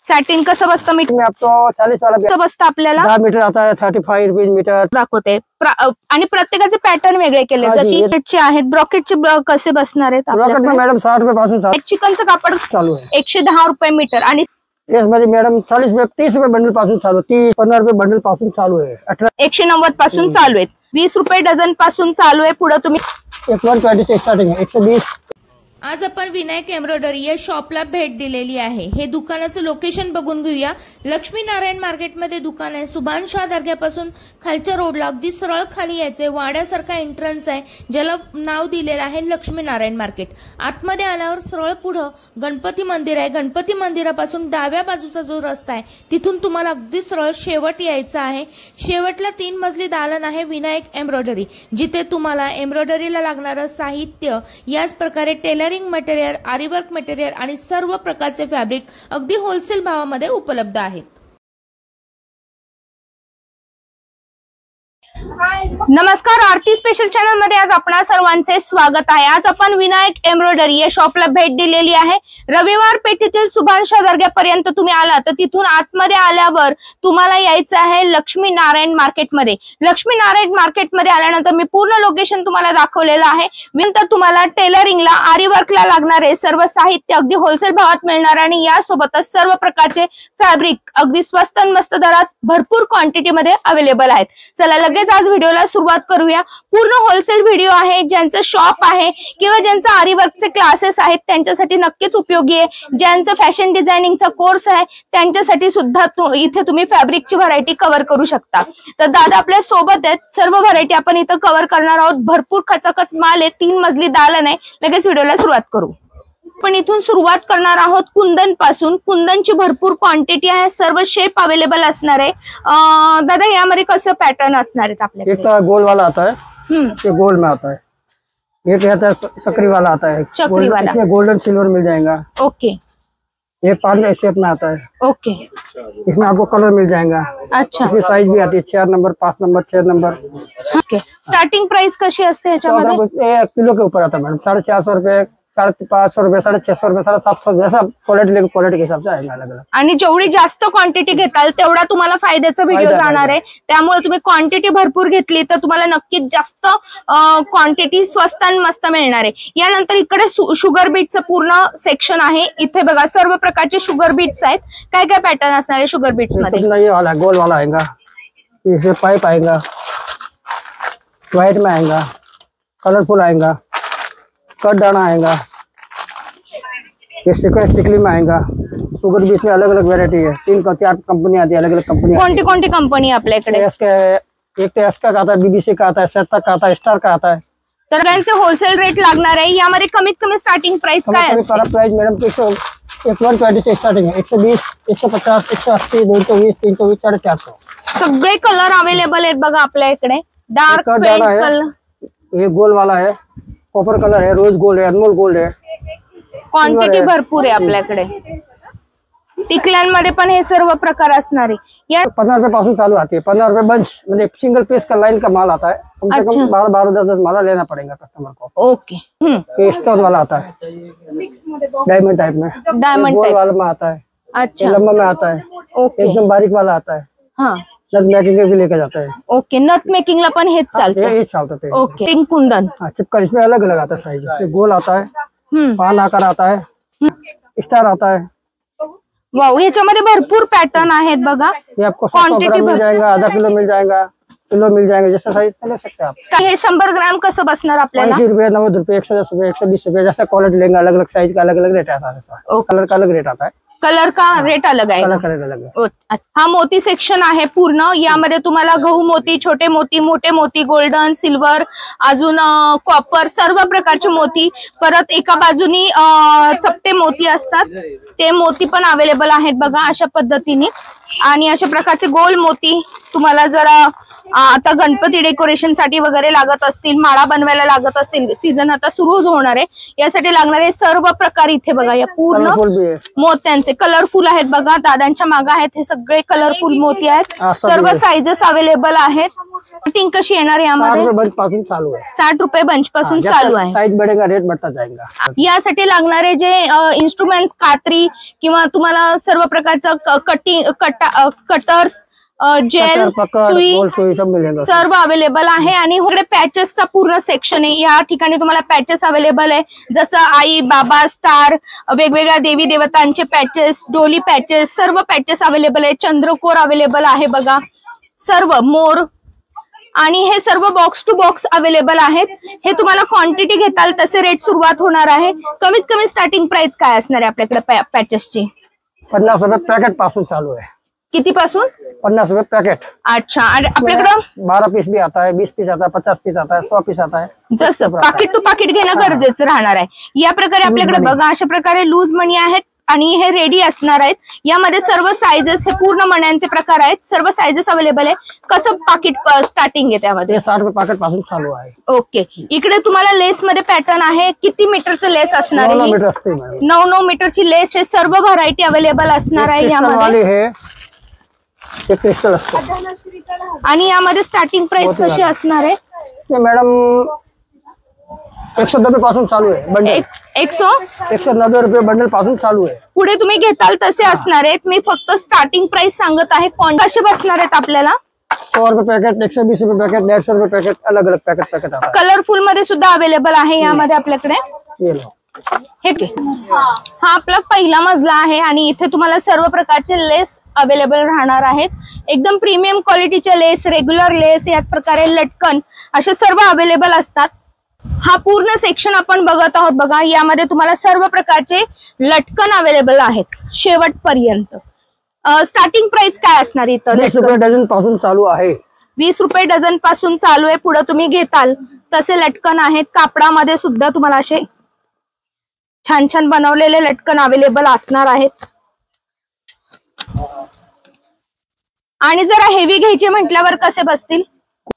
Satin कसं बसतं metre? में आपको 40 वाला कसं बसतं आपल्याला? 10 मीटर आता है, 35 रुपीज मीटर दाखवते आणि प्रत्येकाचे पॅटर्न वेगळे केले. जशी ब्रॉकेटचे आहेत, ब्रॉकेटचे कसे बसणार आहेत? ब्रॉकेट में मैडम 60 रुपए पासून चिकनचं कापड चालू आहे 110 रुपये मीटर आणि इसमध्ये मॅडम 40 रुपये 30 रुपये बंडल पासून चालू, 15 रुपये बंडल पासून चालू आहे, 190 पासून चालू आहेत, 20 रुपये डझन पासून चालू आहे. पुढे तुम्ही 120 से स्टार्टिंग है, 120. आज आपण विनायक एम्ब्रॉयडरी या शॉपला भेट दिलेली आहे. हे दुकानाचं लोकेशन बघून घेऊया. लक्ष्मी नारायण मार्केटमध्ये दुकान आहे. सुभानशाह दर्ग्यापासून खालच्या रोडला अगदी सरळ खाली यायचंय. वाड्यासारखा एंट्रन्स आहे ज्याला नाव दिलेलं आहे लक्ष्मी नारायण मार्केट. आतमध्ये आल्यावर सरळ पुढं गणपती मंदिर आहे. गणपती मंदिरापासून डाव्या बाजूचा जो रस्ता आहे तिथून तुम्हाला अगदी सरळ शेवट यायचं आहे. शेवटला 3 मजली दालन आहे विनायक एम्ब्रॉयडरी, जिथे तुम्हाला एम्ब्रॉयडरीला लागणारं साहित्य, याच प्रकारे टेलर मटेरियल, आरीवर्क मटेरियल आणि सर्व प्रकारचे फॅब्रिक अगदी होलसेल भावामध्ये उपलब्ध आहेत. नमस्कार, आरती स्पेशल चॅनल मध्ये आज आपणा सर्वांचे स्वागत आहे. आज आपण विनायक एम्ब्रॉयडरी या शॉपला भेट दिलेली आहे. रविवार पेठेतील सुभानशाह दर्ग्यापर्यंत तुम्ही आला तर तिथून आतमध्ये आल्यावर तुम्हाला यायचं आहे लक्ष्मी नारायण मार्केटमध्ये. लक्ष्मी नारायण मार्केटमध्ये आल्यानंतर मी पूर्ण लोकेशन तुम्हाला दाखवलेलं आहे. नंतर तुम्हाला टेलरिंगला, आरीवर्कला लागणारे सर्व साहित्य अगदी होलसेल भावात मिळणार आणि यासोबतच सर्व प्रकारचे फॅब्रिक अगदी स्वस्त आणि मस्त दरात भरपूर क्वांटिटी मध्ये अवेलेबल आहेत. चला लगेच आज व्हिडिओला सुरुवात करूया. पूर्ण होलसेल व्हिडिओ आहे. ज्यांचं शॉप आहे किंवा ज्यांचं आरीवर्कचे क्लासेस आहेत त्यांच्यासाठी नक्कीच उपयोगी आहे. ज्यांचं फॅशन डिझायनिंगचा कोर्स आहे त्यांच्यासाठी सुद्धा इथे तुम्ही फॅब्रिकची व्हरायटी कव्हर करू शकता. तर दादा आपल्या सोबत आहेत. सर्व व्हरायटी आपण इथं कव्हर करणार आहोत. भरपूर खचाखच माल आहे. 3 मजली दालन आहे. लगेच व्हिडिओला सुरुवात करू. पण इथून सुरुवात करणार आहोत कुंदन पासून. कुंदनची भरपूर क्वांटिटी आहे. सर्व शेप अवेलेबल असणार आहे. दादा यामध्ये कसं पॅटर्न असणार आहेत आपल्याकडे? एक तो गोल वाला आता है, ये गोल में आता है. एक आता है सकरी वाला आता है, चक्री वाला, इसमें गोल्डन सिल्वर मिल जाएगा. ओके. ये 5 शेप में आता है. ओके. इसमें आपको कलर मिल जाएगा. अच्छा. इसमें साइज भी आती है 4 number, 5 number, 6 number. Okay. Starting price कशी असते ह्याच्यामध्ये? 1 किलो के ऊपर आता है मैडम. 450 रुपए, 550 रुपए, 650 रुपए, 750, जैसा क्वालिटी लेके क्वालिटी के हिसाब से आएगा अलग अलग. आणि जेवढी जास्त क्वांटिटी घेताल तेवढा तुम्हाला फायद्याचा व्हिडिओ जाणार आहे. त्यामुळे तुम्ही क्वांटिटी भरपूर घेतली तर तुम्हाला नक्कीच जास्त क्वांटिटी स्वस्त आणि मस्त मिळणार आहे. यानंतर इकडे शुगर बीटचं पूर्ण सेक्शन आहे. इथे बघा सर्व प्रकारचे शुगर बीट्स आहेत. काय काय पॅटर्न असणार आहे शुगर बीट्स मध्ये? ये वाला गोल वाला आएगा, इसमें पाइप आएगा, व्हाइट में आएगा, कलरफुल आएगा, कट दाना आएगा, ये सीक्वेंस टिकली में आएगा. शुगर बीच में अलग अलग वेरायटी है. 3 का 4 कंपनी आती है, अलग अलग कंपनी. कोणती कंपनी आपल्याकडे? एक तो एसका का आता है, बीबीसी का आता है, सेता का आता है, स्टार का आता है. तर त्यांचे होलसेल रेट लागणार आहे. यामध्ये कमीत कमी स्टार्टिंग प्राइस काय आहे? प्राइस मैडम 120 से स्टार्टिंग है. 120, 150, 180, 220, 320, 450. सगळे कलर अवेलेबल आहेत बघा आपल्या इकडे. डार्क कलर, ये गोल वाला है, कॉपर कलर है, रोज गोल्ड है, अनमोल गोल्ड है. क्वांटिटी भरपूर आहे आपल्याकडे. टिकल्यांमध्ये पण हे सर्व प्रकार असणार आहे. या 15 रुपए पासून चालू आती है. 15 रुपए बंच, मतलब सिंगल पीस का लाइन का माल आता है. कम से कम 12, 10 माला लेना पड़ेगा कस्टमर को. ओके. ये स्टोन वाला आता है, डायमंड टाइप में. डायमंड गोल वाला में आता है. अच्छा. लंबा में आता है. ओके. एकदम बारीक वाला आता है. हाँ. नथ मेकिंग भी लेके जाता है. ओके. नथ मेकिंग ला पण हेच चालतं. ये चालता है. ओके. पिंक कुंदन. हाँ, चिपकन इसमें अलग अलग आता है साइज. गोल आता है, पान आकार आता है, स्टार आता है. वाव, ह्याच्यामध्ये भरपूर पॅटर्न आहेत बघा. ये आपको 100 ग्राम मिल जाएगा, आधा किलो मिल जाएगा, किलो मिल जाएगा, जैसा साइज ले सकते हैं आप. हे 100 ग्राम कसं बसणार आपल्याला? 80 रुपए, 90 रुपए, 110 रुपए, 120 रुपए, जैसा क्वालिटी लेंगे अलग अलग साइज का अलग अलग रेट आता है. कलर का अलग रेट आता है. कलर का रेट अलग आहे. कलर अलग है. हा मोती सेक्शन आहे पूर्ण. यामध्ये तुम्हाला गहू मोती, छोटे मोती, मोठे मोती, गोल्डन, सिल्वर, अजून कॉपर, सर्व प्रकारचे मोती. परत एका बाजूनी चपटे मोती असतात, ते मोती पण अवेलेबल आहेत बघा अशा पद्धतीने. आणि अशा प्रकारचे गोल मोती तुम्हाला जरा आता गणपती डेकोरेशन साठी वगैरे लागत असतील, माळा बनवायला लागत असतील, सीझन आता सुरू होणार आहे, यासाठी लागणारे सर्व प्रकार इथे बघा. या पूर्ण मोत्यांचे कलरफुल आहेत बघा, दादांच्या मागे आहेत हे सगळे कलरफुल मोती आहेत. सर्व साइजेस अवेलेबल आहेत. कटिंग कशी येणार यामध्ये? 60 बंच पासून चालू आहे. 60 रुपये बंच पासून चालू आहे. साइज बढ़ेगा रेट बढ़ता जाएगा. यासाठी लागणारे जे इन्स्ट्रुमेंट्स, कात्री किंवा तुम्हाला सर्व प्रकारचं कटर्स, जेल, सुई सर्व अवेलेबल आहे. आणि इकडे पॅचेसचा पूर्ण सेक्शन आहे. या ठिकाणी तुम्हाला पॅचेस अवेलेबल आहे, जसं आई, बाबा, स्टार, वेगवेगळ्या देवी देवतांचे पॅचेस, डोली पॅचेस, सर्व पॅचेस अवेलेबल आहे. चंद्रकोर अवेलेबल आहे बघा, सर्व मोर, आणि हे सर्व बॉक्स टू बॉक्स अवेलेबल आहेत. हे तुम्हाला क्वांटिटी घेताल तसे रेट सुरुवात होणार आहे. कमीत कमी स्टार्टिंग प्राइस काय असणार आहे आपल्याकडे पॅचेसची? 50 रुपये पॅकेट पासून चालू आहे. किती पासून? 50 रुपये पैकेट. अच्छा. आणि आपल्याकडं 12 पीस भी आता है, 20 पीस आता है, 50 पीस आता है, 100 पीस आता है. जसं पाकिट टू पाकिट घेणं गरजेचं राहणार आहे. या प्रकारे आपल्याकडे बघा अशा प्रकारे लूज मणी आहेत आणि हे रेडी असणार आहेत. यामध्ये सर्व साइजेस, हे पूर्ण मण्यांचे प्रकार आहेत, सर्व साइजेस अवेलेबल आहे. कसं पाकिट स्टार्टिंग आहे त्यामध्ये? 60 रुपये पाकिट पासून चालू आहे. ओके. इकडे तुम्हाला लेस मध्ये पॅटर्न आहे. किती मीटरचं लेस असणार आहे? 9 मीटर असते मॅडम. 9 मीटरची लेस आहे. सर्व व्हरायटी अवेलेबल असणार आहे यामध्ये. क्रिस्टल असतो. आणि यामध्ये स्टार्टिंग प्राइस कशी असणार आहे मॅडम? 190 पासून चालू आहे बंडल. 190 रुपये बंडल पासून चालू आहे. पुढे तुम्ही घेताल तसे असणार आहेत. मी फक्त स्टार्टिंग प्राइस सांगत आहे. कसे बसणार आहेत आपल्याला? 100 रुपये पैकेट, 120 रुपये पैकेट, 150 रुपये पैकेट, अलग अलग पैकेट आता. कलरफुल मध्ये सुद्धा अवेलेबल आहे यामध्ये आपल्याकडे. हा आपला पहिला मजला आहे आणि इथे तुम्हाला सर्व प्रकारचे लेस अवेलेबल राहणार आहेत. एकदम प्रीमियम क्वालिटीचे लेस, रेग्युलर लेस, याच प्रकारे लटकन, असे सर्व अवेलेबल असतात. हा पूर्ण सेक्शन आपण बघत आहोत बघा. यामध्ये तुम्हाला सर्व प्रकारचे लटकन अवेलेबल आहेत शेवटपर्यंत. स्टार्टिंग प्राइस काय असणार इथं? 20 रुपये डझन पासून चालू आहे. 20 रुपये डझन पासून चालू आहे. पुढे तुम्ही घेताल तसे लटकन आहेत. कापडामध्ये सुद्धा तुम्हाला असे छान छान बनवलेले लटकन अवेलेबल असणार आहेत. आणि जरा हेवी घ्यायचे म्हटल्यावर कसे बसतील?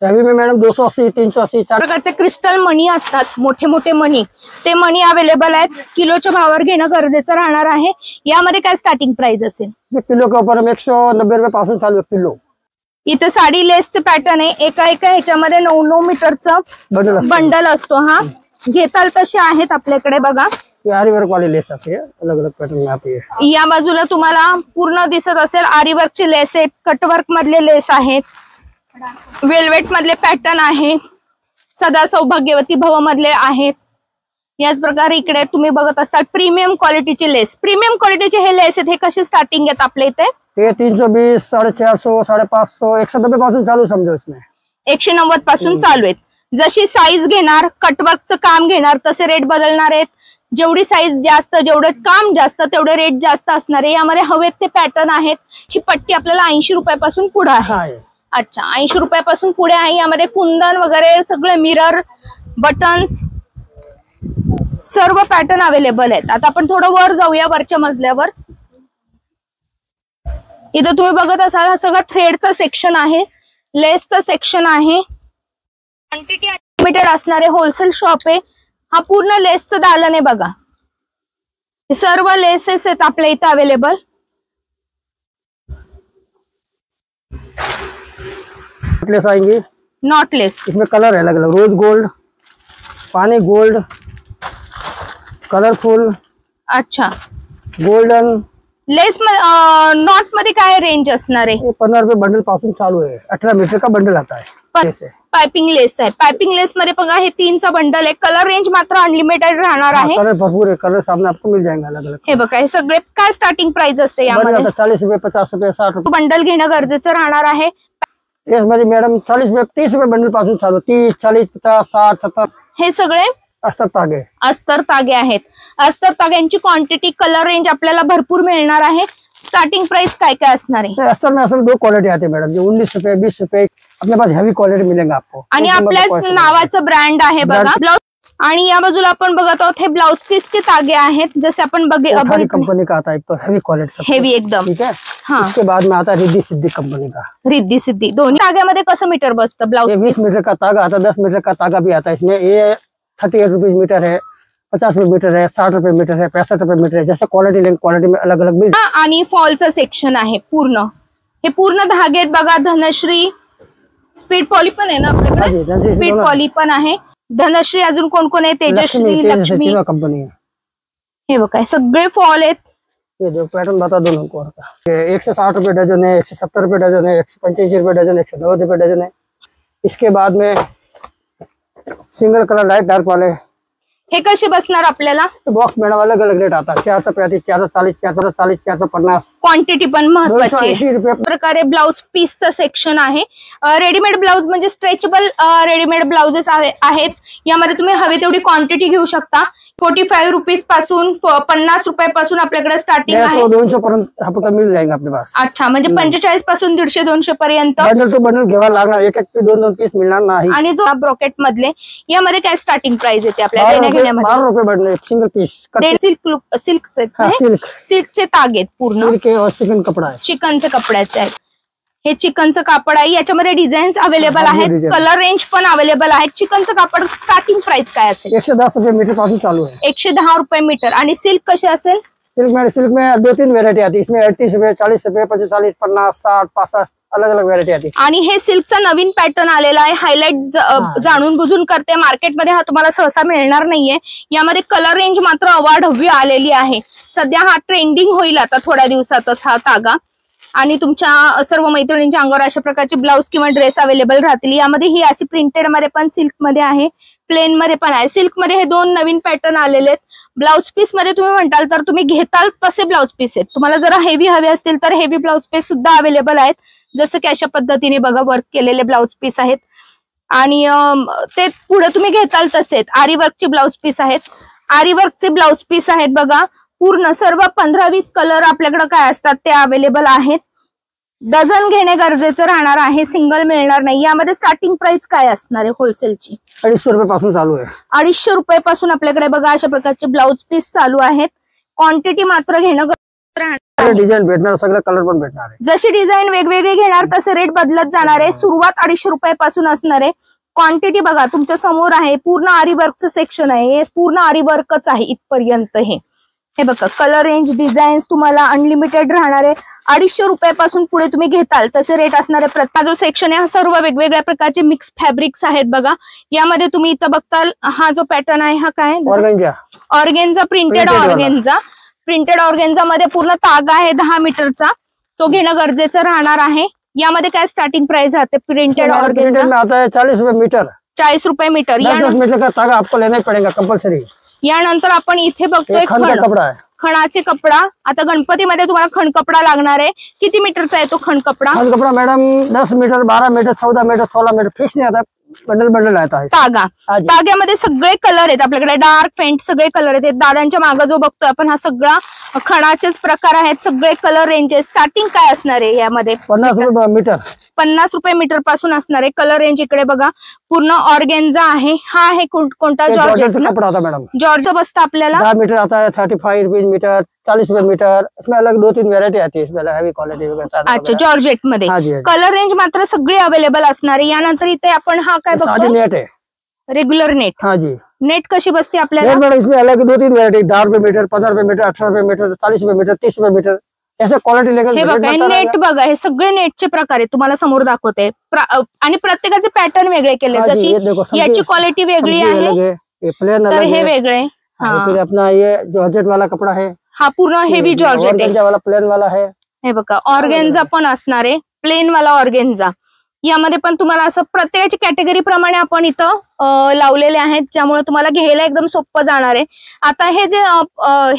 हेवी में मॅडम 280, 380 4 प्रकारचे क्रिस्टल मणी असतात, मोठे मोठे मणी, ते मणी अवेलेबल आहेत. किलोच्या भावावर घेणं गरजेचं राहणार आहे. यामध्ये काय स्टार्टिंग प्राइस असेल? किलो के ऊपर 190 रुपये पासून चालू आहे किलो. इथे साडी लेसचे पॅटर्न आहे. एका ह्याच्यामध्ये 9 मीटरचं बंडल असतो. हा घेताल तसे आहेत आपल्याकडे बघा. आरी वर्क वाली लेस आती है, अलग अलग पैटर्न में आती है. या बाजूला तुम्हाला पूर्ण दिसत असेल आरी वर्कचे लेस आहेत, कटवर्क मधले लेस आहेत, वेल्वेट मधले पॅटर्न आहे, सदा सौभाग्यवती भव मधले आहेत. याच प्रकारे इकडे तुम्ही बघत असतात प्रीमियम क्वालिटीचे लेस. प्रीमियम क्वालिटीचे हे लेस आहेत. हे कसे स्टार्टिंग आहेत आपल्या इथे? ये 320, 450, 550, 190 पासून चालू समजो. इसमें 190 पासून चालू आहेत. जशी साईज घेणार, कटवर्कचं काम घेणार तसे रेट बदलणार आहेत. जेवढी साईज जास्त, जेवढं काम जास्त, तेवढे रेट जास्त असणार आहे. यामध्ये हवेत ते पॅटर्न आहेत. ही पट्टी आपल्याला 80 रुपयापासून पुढे आहे. अच्छा, 80 रुपयापासून पुढे आहे. यामध्ये कुंदन वगैरे सगळे मिरर, बटन्स, सर्व पॅटर्न अवेलेबल आहेत. आता आपण थोडं वर जाऊया, वरच्या मजल्यावर. इथं तुम्ही बघत असाल हा सगळा थ्रेडचा सेक्शन आहे, लेसचा सेक्शन आहे. क्वांटिटी अनलिमिटेड असणारे होलसेल शॉप आहे. हा पूर्ण लेसचं दालन आहे बघा. सर्व लेसेस आहेत आपल्या इथं अवेलेबल. लेस आएंगी नॉट लेस. इसमें कलर है अलग अलग, रोज गोल्ड, पानी गोल्ड, कलरफुल, अच्छा, गोल्डन. लेस नॉट मध्ये काय रेंज असणार आहे? 15 रुपये बंडल पासून चालू है. 18 मीटर का बंडल आता है. पाइपिंग लेस आहे. पाइपिंग लेस मध्ये बघा हे 3चा बंडल आहे. कलर रेंज मात्र अनलिमिटेड राहणार आहे. कलर भरपूर है, कलर सामने आपको मिल जाएंगे अलग अलग. हे बघा, हे सगळे काय स्टार्टिंग प्राइस असते यामध्ये? 40 रुपये, 50 रुपये, 60 रुपये बंडल घेणं गरजेचं राहणार आहे. इसमें मैडम 40 रुपये, 30 रुपये बंडल पासून चालू. 30, 40, 50, 60, 70 हे सगळे अस्तर तागे. अस्तर तागे आहेत. अस्तर ताग्यांची क्वांटिटी, कलर रेंज आपल्याला भरपूर मिळणार आहे. स्टार्टिंग प्राइस काय काय असणार आहे? अस्तर में असल 2 क्वालिटी आती है मैडम, जो 19 रुपये, 20 रुपये. अपने पास हैवी क्वालिटी मिलेगा आपको. आणि आपल्याच नावाचं ब्रँड आहे बघा. आणि या बाजूला आपण बघत आहोत हे ब्लाउज पीसचे तागे आहेत, जसे आपण हमारी कंपनी का आता है, एक तो हैवी क्वालिटी हेवी एकदम। ठीक है। हाँ। इसके बाद में आता है रिद्धि सिद्धि कंपनी का। रिद्धि सिद्धि दोन्ही ताग्यामध्ये कसं मीटर बसतं ब्लाउज? 20 मीटर का तागा आता है, 10 मीटर का तागा भी आता है इसमें। ये 38 रुपीज मीटर है, 50 रुपए मीटर है, 60 रुपए मीटर है, 65 रुपए मीटर है, जैसे क्वालिटी लेंगे क्वालिटी में अलग अलग मिल। आणि फॉलचं सेक्शन आहे पूर्ण, हे पूर्ण धागे आहेत बघा। धनश्री स्पीड पॉली पण आहे ना आपल्याकडे? स्पीड पॉली पण आहे, धनश्री, अजून कोण कोण आहे? तेजश्री, लक्ष्मी कंपनी है। हे बघा सगळे फॉल आहेत। ये जो पैटर्न बता दो हमको। 160 रुपए डजन है, 170 रुपए डजन है, 185 रुपए डजन है, 190 रुपए डजन है। इसके बाद में सिंगल कलर लाइट डार्क वाले हे कसे बसणार आपल्याला? बॉक्स मैडम अलग अलग रेट आता है, 435, 440, 440, 450। क्वांटिटी पण महत्वाची आहे। 280 रुपये प्रकारे ब्लाउज पीसचं सेक्शन आहे। रेडीमेड ब्लाउज म्हणजे स्ट्रेचेबल रेडीमेड ब्लाउजेस आहेत। यामध्ये तुम्ही हवे तेवढी क्वांटिटी घेऊ शकता। 45 रुपीज पासून 50 रुपयापासून आपल्याकडे स्टार्टिंग आहे। 200 पर्यंत आपको मिल जाएगा अपने पास। अच्छा, म्हणजे 45 पासून 150 200 पर्यंत बंडल टू बंडल घ्यावा लागणार, एक एक दोन दोन पीस मिळणार नाही। आणि जो ब्रॉकेट मधले यामध्ये काय स्टार्टिंग प्राइस येते आपल्याला? 12 रुपये बंडल सिंगल पीस। सिल्कचे तागे आहेत पूर्ण, सिल्क और चिकन कपड़ा है, चिकनचे कपड्याचे आहेत। हे चिकनचं कापड आहे, याच्यामध्ये डिझाईन्स अवेलेबल आहेत, कलर रेंज पण अवेलेबल आहेत। चिकनचं कापड स्टार्टिंग प्राइस काय असेल? 110 रुपये मीटर पासून चालू है। 110 रुपये मीटर। आणि सिल्क कशी असेल? सिल्क में 2-3 वेरायटी आती है, इसमें 38 रुपये, 40 रुपये, 45, 50, 60, 65 अलग अलग वेरायटी आती है। आणि हे सिल्कचा नवीन पॅटर्न आलेला आहे, हायलाइट जाणून बुजून करते। मार्केटमध्ये हा तुम्हाला सहसा मिळणार नाहीये। यामध्ये कलर रेंज मात्र अवाढव्य आलेली आहे। सध्या हा ट्रेंडिंग होईल आता थोड्या दिवसातच हा तागा। आणि तुमच्या सर्व मैत्रिणींच्या अंगावर अशा प्रकारचे ब्लाउज किंवा ड्रेस अवेलेबल राहतील। यामध्ये ही अशी प्रिंटेड मध्ये पण, सिल्क मध्ये आहे, प्लेन मध्ये पण आहे। सिल्क मध्ये हे 2 नवीन पॅटर्न आलेले आहेत। ब्लाउज पीस मध्ये तुम्ही म्हणताल तर तुम्ही घेताल तसे ब्लाउज पीस आहेत। तुम्हाला जरा हेवी हवे असतील तर हेवी ब्लाउज पीस सुद्धा अवेलेबल आहेत, जसं की अशा पद्धतीने बघा वर्क केलेले ब्लाउज पीस आहेत। आणि ते पुढे तुम्ही घेताल तसेच आरी वर्कचे ब्लाउज पीस आहेत। आरी वर्कचे ब्लाउज पीस आहेत बघा पूर्ण, सर्व 15-20 कलर आपल्याकडे काय असतात ते अवेलेबल आहेत। डझन घेणे गरजेचं राहणार आहे, सिंगल मिळणार नाही। यामध्ये स्टार्टिंग प्राइस काय असणार आहे होलसेलची? 250 रुपये पासून चालू आहे। 250 रुपये पासून आपल्याकडे बघा अशा प्रकारचे ब्लाउज पीस चालू आहेत। क्वांटिटी मात्र घेणं गरजेचं राहणार। डिझाईन भेटणार, सगळे कलर पण भेटणार आहे। जशी डिझाईन वेगवेगळे घेणार तसे रेट बदलत जाणार आहे। सुरुवात 250 रुपयापासून असणार आहे। क्वांटिटी बघा तुमच्या समोर आहे, पूर्ण आरी वर्कचं सेक्शन आहे, हे पूर्ण आरी वर्कच आहे इथपर्यंत। हे बघा कलर रेंज डिझाईन्स तुम्हाला अनलिमिटेड राहणार आहे। 250 रुपयापासून पुढे तुम्ही घेताल तसे रेट असणारे। प्रत्येक जो सेक्शन आहे हा सर्व वेगवेगळ्या प्रकारचे मिक्स फॅब्रिक्स आहेत बघा। यामध्ये तुम्ही इथं बघताल हा जो पॅटर्न आहे हा काय? Organza, printed organza. Printed organza मध्ये पूर्ण तागा आहे 10 मीटरचा, तो घेणं गरजेचं राहणार आहे। यामध्ये काय स्टार्टिंग प्राइस राहते? प्रिंटेड ऑर्गेन्झा में आता है 40 रुपये मीटर। 40 रुपये मीटर। 10 मीटर का तागा आपको लेना ही पड़ेगा कंपल्सरी। यानंतर आपण इथे बघतोय कपडा आहे, खणाचे कपडा। आता गणपतीमध्ये तुम्हाला खण कपडा लागणार आहे। किती मीटरचा आहे तो खण कपडा? खण कपडा madam 10 metre, 12 metre, 14 metre, 16 metre fix नहीं आता, बंडल बंडल आता है। तागा, ताग्यामध्ये सगळे कलर आहेत आपल्याकडे, डार्क फेंट सगळे कलर आहेत। दादांच्या मागे जो बघतोय आपण हा सगळा खणाचेच प्रकार आहेत, सगळे कलर रेंजेस। स्टार्टिंग काय असणार आहे यामध्ये? 50 रुपये मीटर। 50 रुपये मीटर पासून असणार आहे। कलर रेंज इकडे बघा पूर्ण ऑर्गेन्झा आहे। हा आहे कोणता? जॉर्जेट कपड़ा आता मैडम। जॉर्ज बसता आपल्याला 10 मीटर आता है, 35 रुपीज मीटर, 40 रुपये मीटर। इसमें अलग 2-3 वेरायटी आती है, इसमें हैवी क्वालिटी वगैरह। अच्छा, जॉर्जेट मध्ये कलर रेंज मात्र सगळे अवेलेबल असणार आहे। यानंतर इथे आपण हा काय बघतो? नेट है, रेग्युलर नेट। हाँ जी। नेट कशी बसते आपल्याला? मैडम इसमें अलग 2-3 वेरायटी, 10 रुपये मीटर, 15 रुपये मीटर, 18 रुपये मीटर, 40 रुपये मीटर, 30 रुपये मीटर, ऐसे क्वालिटी लेकर। हे बघा नेट बघा, हे सगळे नेटचे प्रकार आहेत, तुम्हाला समोर दाखवते। आणि प्रत्येकाचे पॅटर्न वेगळे केले, जशी याची क्वालिटी वेगळी आहे, तर हे वेगळे। फिर अपना ये जॉर्जेट वाला कपड़ा है, हा पूर्ण हेवी जॉर्जेट आहे। वाला प्लेन वाला है। हे बघा ऑर्गेन्झा पण असणार आहे, प्लेन वाला ऑर्गेन्झा। यामध्ये पण तुम्हाला असं प्रत्येकाची कॅटेगरी प्रमाणे आपण इथं लावलेले आहेत, ज्यामुळे तुम्हाला घ्यायला एकदम सोपं जाणार आहे। आता हे जे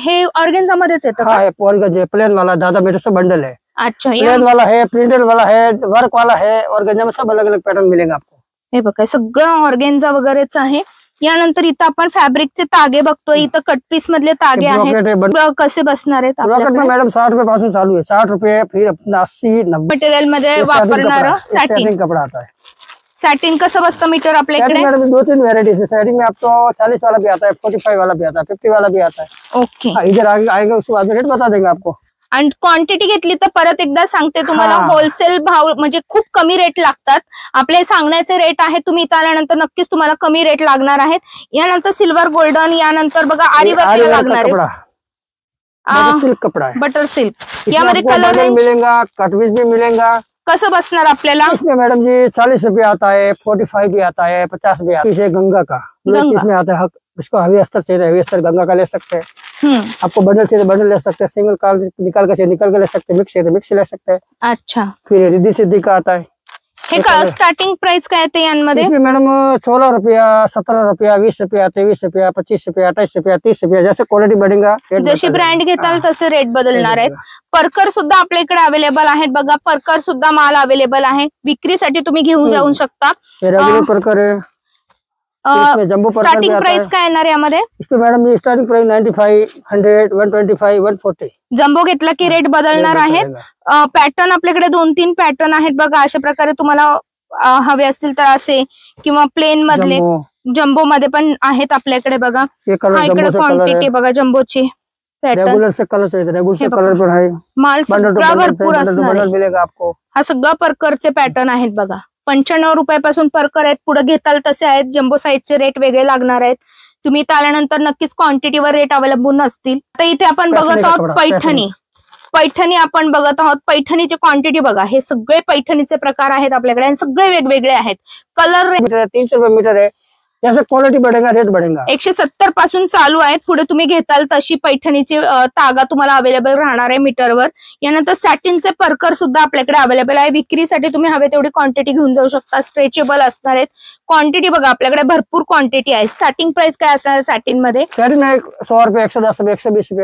हे ऑर्गेन्झा मध्येच येतं का? प्लेन वाला 10 मीटर से बंडल है। अच्छा, प्लेन वाला है, प्रिंटेड वाला है, वर्क वाला है, ऑर्गेन्जा में सब अलग अलग पैटर्न मिलेगा आपको। हे बघा सगळं ऑर्गेन्झा वगैरेच आहे। यानंतर इथं आपण फॅब्रिकचे तागे बघतोय, इथं कट पीस मधले तागे आहेत। कसे बसणार आहेत आपल्याकडे? मॅडम 60 रुपये पासून चालू आहे। 60 रुपये, फिर 80, 90 मटेरियल मध्ये वापरणार सॅटिन कपडा आता है। सॅटिन कसं बसतं मीटर आपल्या सैटिन इकडे? मैडम 2-3 वेराइटीज है। सैटिन में आपको 40 वाला भी आता है, 45 वाला भी आता है, 50 वाला भी आता है। ओके। हाँ, इधर आगे आएगा उसके बाद रेट बता देंगे आपको। आणि क्वांटिटी घेतली तर परत एकदा सांगते तुम्हाला, हा. होलसेल भाव म्हणजे खूप कमी रेट लागतात। आपले सांगण्याचे रेट आहे, तुम्ही इथं आल्यानंतर नक्कीच तुम्हाला कमी रेट लागणार आहेत। यानंतर सिल्वर गोल्डन, यानंतर बघा आरी वर्क लागणार कपड़ा, आहे, सिल्क कपड़ा है। Butter silk. इसमें यामध्ये आपको कलर बंडल मिलेगा, कटपीस भी मिलेगा। कसं बसणार आपल्याला? इसमें मैडम जी 40 रुपये आता है, 45 भी आता है, 50 भी आता है। इसे गंगा का गंगा। इसमें आता है, इसको हेवी अस्तर चाहिए, हेवी अस्तर गंगा का ले सकते हैं। आपको बंडल चाहिए बंडल ले सकते हैं, सिंगल कार निकाल के चाहिए निकाल के ले सकते हैं, मिक्स चाहिए मिक्स ले सकते हैं। अच्छा, फिर रिद्धि सिद्धि का आता है। हे का स्टार्टिंग प्राइस काय येते यांमध्ये? इसमें मैडम 16 रुपया, 17 रुपया, 20 रुपया, 23 रुपया, 25 रुपया, 28 रुपया, 30 रुपया, जैसे क्वालिटी बढ़ेगा जशी ब्रँड घेताल तसे रेट बदलणार आहेत। परकर सुद्धा आपल्या इकडे अवेलेबल आहेत बघा, परकर सुद्धा माल अवेलेबल आहे, विक्रीसाठी तुम्ही घेऊन जाऊ शकता। रेगुलर परकर है, इसमें जंबो परकर भी स्टार्टिंग आता प्राइस है। काय येणार यामध्ये? इसमें मैडम ये स्टार्टिंग प्राइस 95, 100, 125, 140। जम्बो घेतला की रेट बदलणार आहेत। पॅटर्न आपल्याकडे 2-3 पॅटर्न आहेत बघा, अशा प्रकारे तुम्हाला हवे असतील तर असे, किंवा प्लेन मधले जम्बो मध्ये पण आहेत आपल्याकडे बघा। ये कलर हा, इकडे जंबो से कलर क्वांटिटी है, बघा जम्बोची पॅटर्न। रेगुलर से कलर चाहिए, रेगुलर से कलर पर है। माल सगळा भरपूर असणार बंडल आहे। मिलेगा आपको। हा सगळा परकरचे पॅटर्न आहेत बघा। 95 रुपयापासून परकर आहेत, पुढे घेताल तसे आहेत। जम्बो साईजचे रेट वेगळे लागणार आहेत। तुम्ही इथे आल्यानंतर नक्कीच क्वांटिटीवर रेट अवलंबून असतील। तर इथे आपण बघत आहोत पैठणी। पैठणी आपण बघत आहोत, पैठणीची क्वांटिटी बघा, हे सगळे पैठणीचे प्रकार आहेत आपल्याकडे आणि सगळे वेगवेगळे आहेत। कलर 300 रुपये मीटर है, जैसे क्वालिटी बढ़ेगा रेट बढ़ेगा। 170 पासून चालू आहेत, पुढे तुम्ही घेताल तशी पैठणीची तागा तुम्हाला अवेलेबल राहणार आहे मीटरवर। यानंतर सॅटिनचे परकर सुद्धा आपल्याकडे अवेलेबल आहे, विक्रीसाठी तुम्ही हवे तेवढी क्वांटिटी घेऊन जाऊ शकता। स्ट्रेचेबल असणार आहेत, क्वांटिटी बघा आपल्याकडे भरपूर क्वांटिटी आहे। स्टार्टिंग प्राइस काय असणार आहे सॅटिन मध्ये? सैटिन में 100 रुपये, 110 रुपये, 120 रुपये।